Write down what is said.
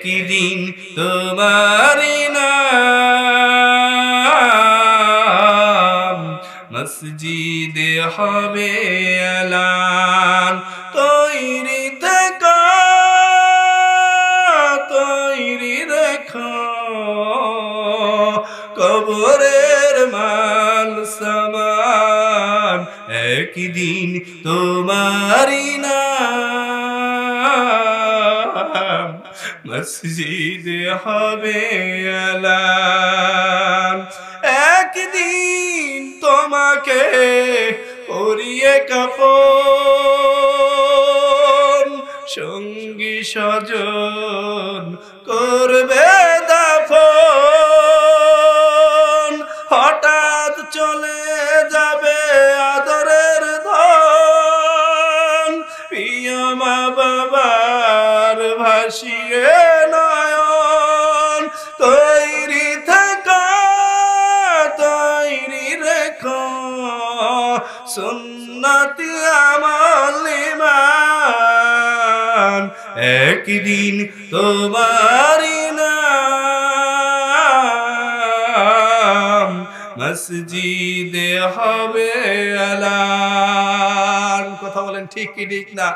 একদিন তোমারি নাম মসজিদে হবে এলান। তৈরি থেকো, তৈরি রেখো, কবরের মাল সামান একদিন তোমারি নাম মসজিদে হবে এলান। একদিন তোমাকে পরিয়ে কাফন সঙ্গী স্বজন করবে দাফন। হঠাৎ চলে যাবে আদরের ধন, প্রিয় মা বাবার ভাসিয়ে নয়ন। তৈরি থাকা, তৈরি রেখো, সুন্নতি আমল ঈমান একদিন তোমারি নাম মসজিদে হবে এলান। কথা বলেন ঠিক কি ঠিক না?